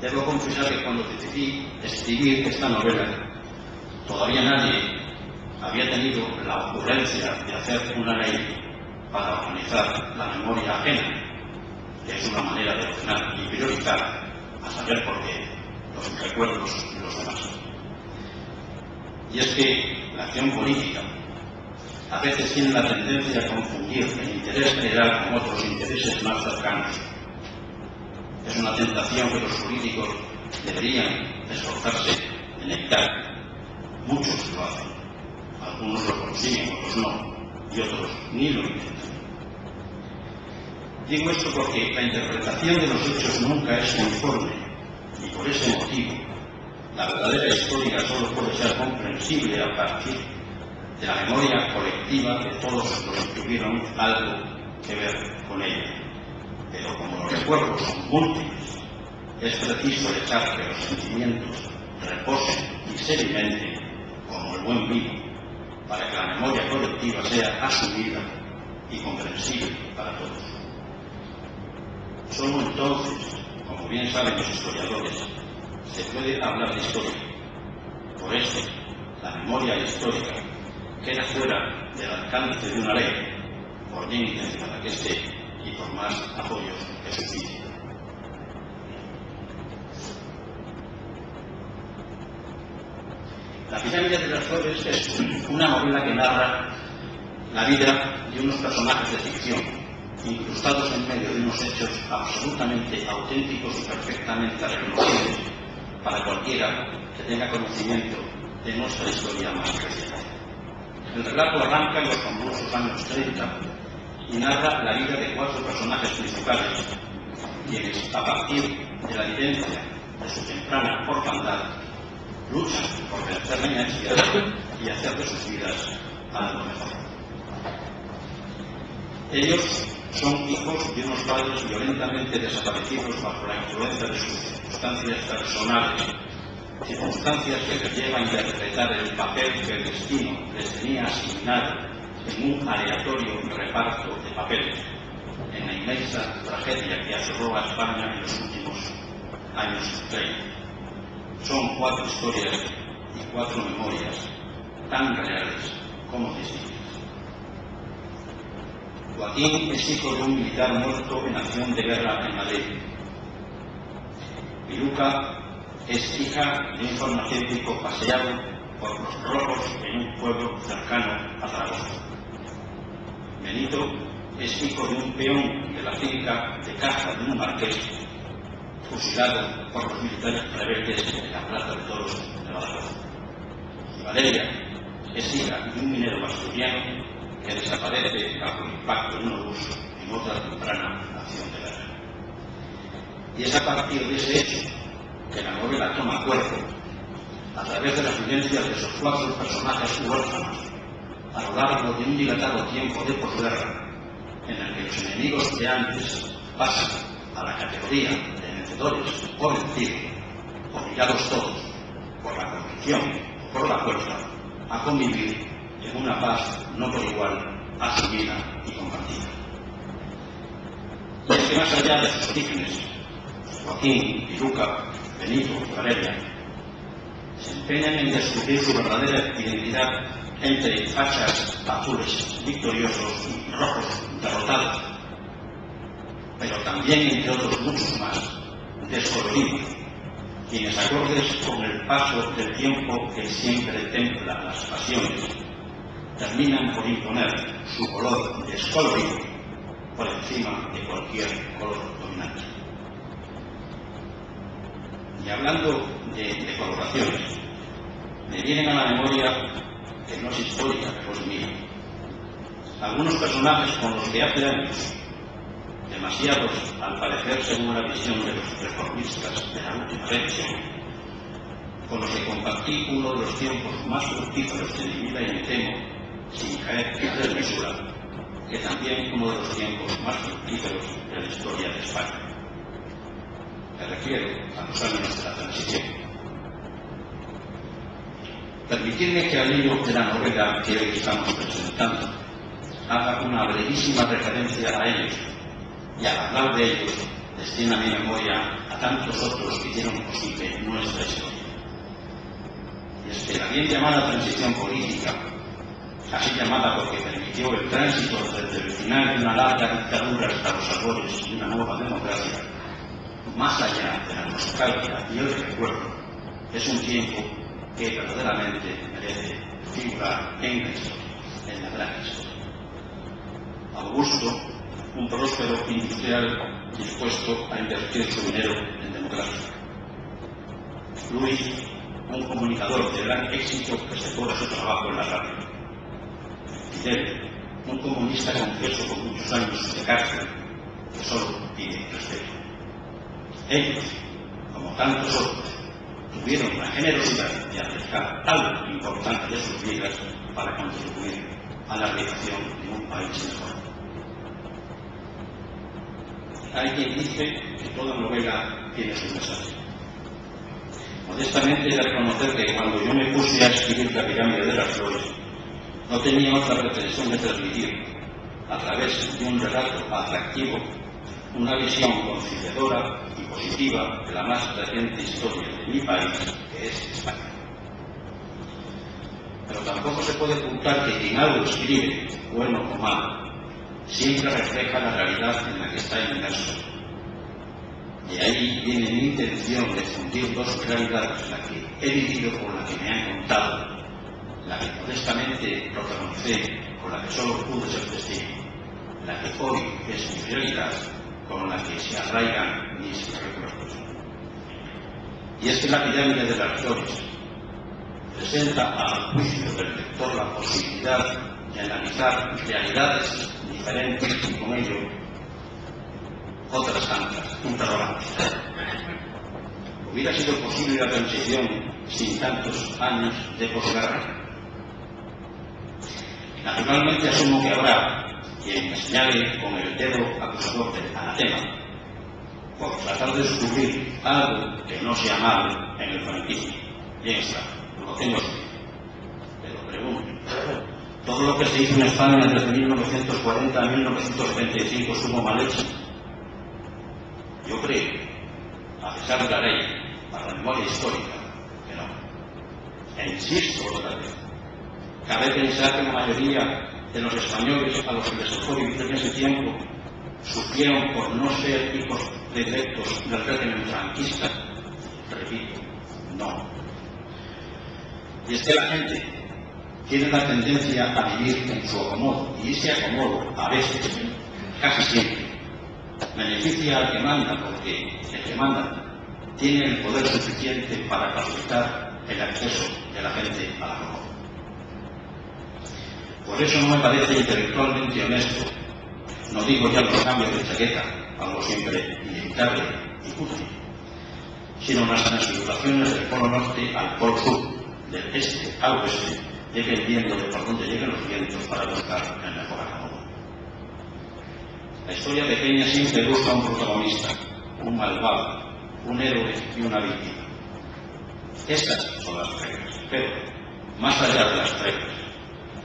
Debo confesar que cuando decidí escribir esta novela, todavía nadie había tenido la ocurrencia de hacer una ley para organizar la memoria ajena, que es una manera de ordenar y priorizar, a saber por qué, los recuerdos de los demás. Y es que la acción política a veces tiene la tendencia a confundir el interés general con otros intereses más cercanos. Es una tentación que los políticos deberían esforzarse en evitar. Muchos lo hacen. Algunos lo consiguen, otros no, y otros ni lo intentan. Digo esto porque la interpretación de los hechos nunca es uniforme, y por ese motivo la verdadera historia solo puede ser comprensible a partir de la memoria colectiva de todos los que tuvieron algo que ver con ella. Pero como los recuerdos son múltiples, es preciso dejar que los sentimientos reposen y se alimenten como el buen vino, para que la memoria colectiva sea asumida y comprensible para todos. Solo entonces, como bien saben los historiadores, se puede hablar de historia. Por eso, la memoria histórica queda fuera del alcance de una ley, por bien intencionada que esté y por más apoyos que suscite. La pirámide de las flores es una novela que narra la vida de unos personajes de ficción, incrustados en medio de unos hechos absolutamente auténticos y perfectamente reconocibles para cualquiera que tenga conocimiento de nuestra historia más reciente. El relato arranca en los convulsos años 30 y narra la vida de 4 personajes principales, quienes, a partir de la vivencia de su temprana orfandad, luchan por vencer la inercia y hacer de sus vidas algo mejor. Ellos son hijos de unos padres violentamente desaparecidos bajo la influencia de sus circunstancias personales, circunstancias que les llevan a interpretar el papel que el destino les tenía asignado en un aleatorio reparto de papeles, en la inmensa tragedia que asoló a España en los últimos años 30. Son 4 historias y 4 memorias tan reales como distintas. Joaquín es hijo de un militar muerto en acción de guerra en Madrid. Piluca es hija de un farmacéutico paseado por los rojos en un pueblo cercano a Zaragoza. Benito es hijo de un peón de la finca de caza de un marqués, fusilado por los militares rebeldes en la Plaza de Toros de Badajoz. Y Valeria es hija de un minero asturiano que desaparece bajo el impacto de un obús en otra temprana acción de guerra. Y es a partir de ese hecho que la novela toma cuerpo, a través de las vivencias de esos 4 personajes huérfanos, a lo largo de un dilatado tiempo de posguerra, en el que los enemigos de antes pasan a la categoría de vencedores por vencidos, obligados todos, por la convicción o por la fuerza, a convivir en una paz no por igual, asumida y compartida. Y es que más allá de sus orígenes, Joaquín, Piluca, Benito y Valeria se empeñan en descubrir su verdadera identidad entre fachas azules victoriosos y rojos derrotados, pero también entre otros muchos más descoloridos, quienes acordes con el paso del tiempo que siempre templa las pasiones, terminan por imponer su color descolorido por encima de cualquier color dominante. Y hablando de coloraciones, me vienen a la memoria, que no es histórica, pero es mía, algunos personajes con los que hace años, demasiados al parecer según la visión de los reformistas de la última revisión, con los que compartí uno de los tiempos más fructíferos de mi vida y me temo, sin caer en desmesura, que también uno de los tiempos más fructíferos de la historia de España. Me refiero a los años de la transición. Permitidme que al hilo de la novela que hoy estamos presentando haga una brevísima referencia a ellos, y al hablar de ellos destina mi memoria a tantos otros que hicieron posible nuestra historia. Y es que la bien llamada transición política, así llamada porque permitió el tránsito desde el final de una larga dictadura hasta los albores de una nueva democracia, más allá de la nostalgia y el recuerdo, es un tiempo que verdaderamente merece figurar en la historia, en la gran historia. Augusto, un próspero industrial dispuesto a invertir su dinero en democracia. Luis, un comunicador de gran éxito que se cobra su trabajo en la radio. Fidel, un comunista confeso con muchos años de cárcel que solo pide respeto. Ellos, como tantos otros, tuvieron la generosidad de arriesgar algo importante de sus vidas para contribuir a la realización de un país mejor. Hay quien dice que toda novela tiene su mensaje. Modestamente he de reconocer que cuando yo me puse a escribir La pirámide de las flores, no tenía otra pretensión de transmitir, a través de un relato atractivo, una visión conciliadora y positiva de la más reciente historia de mi país, que es España. Pero tampoco se puede ocultar que quien algo escribe, bueno o malo, siempre refleja la realidad en la que está inmerso. De ahí viene mi intención de fundir dos realidades, la que he vivido con la que me han contado, la que modestamente protagonicé, con la que solo pude ser testigo, la que hoy es mi realidad, con la que se arraigan mis recuerdos. Y es que La pirámide de las flores presenta al juicio del lector la posibilidad de analizar realidades diferentes y con ello otras tantas interrogantes. ¿Hubiera sido posible la transición sin tantos años de posguerra? Naturalmente asumo que habrá quien me señale con el dedo acusador del anatema por tratar de descubrir algo que no sea malo en el franquismo. Bien está, lo tengo aquí. Pero pregunto, ¿todo lo que se hizo en España desde 1940 a 1975 estuvo mal hecho? Yo creo, a pesar de la ley, para la memoria histórica, que no. E insisto otra vez, cabe pensar que la mayoría de los españoles a los que les tocó vivir en ese tiempo sufrieron por no ser hijos directos del régimen franquista. Repito, no. Y es que la gente tiene la tendencia a vivir en su acomodo, y ese acomodo, a veces, casi siempre, beneficia al que manda, porque el que manda tiene el poder suficiente para facilitar el acceso de la gente al acomodo. Por eso no me parece intelectualmente honesto, no digo ya los cambios de chaqueta, algo siempre inevitable y útil, sino las transfiguraciones del polo norte al polo sur, del este al oeste, dependiendo de por dónde lleguen los vientos para buscar el mejor acomodo. La historia pequeña siempre busca un protagonista, un malvado, un héroe y una víctima. Estas son las reglas, pero más allá de las reglas,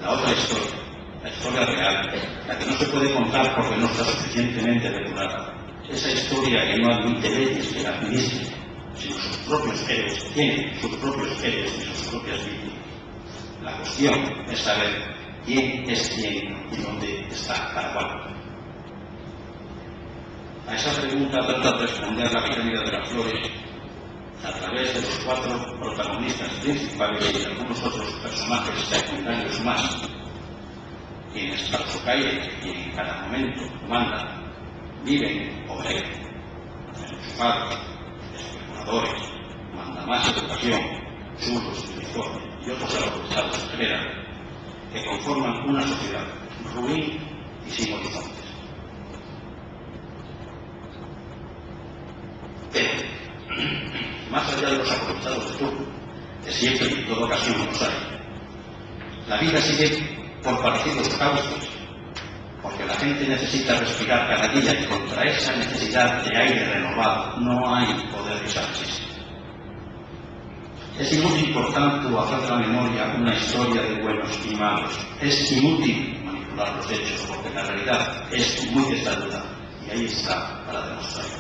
la otra historia, la historia real, la que no se puede contar porque no está suficientemente depurada, esa historia que no admite leyes que la administren, sino sus propios héroes, tienen sus propios héroes y sus propias víctimas. La cuestión es saber quién es quién y dónde está cada cual. A esa pregunta trata de responder La pirámide de las flores a través de los cuatro protagonistas principales y algunos otros personajes secundarios más, quienes al su calle y en cada momento mandan, viven o ven enchufados, especuladores, mandamás educación, chulos, uniformes y otros aprovechados en general, que conforman una sociedad ruin y sin horizontes. Pero, más allá de los aprovechados de turno, que siempre y en toda ocasión los hay, la vida sigue por parecidos cauces, porque la gente necesita respirar cada día y contra esa necesidad de aire renovado no hay poder que se resista. Es inútil, por tanto, hacer de la memoria una historia de buenos y malos. Es inútil manipular los hechos, porque la realidad es muy testaruda y ahí está para demostrarlo.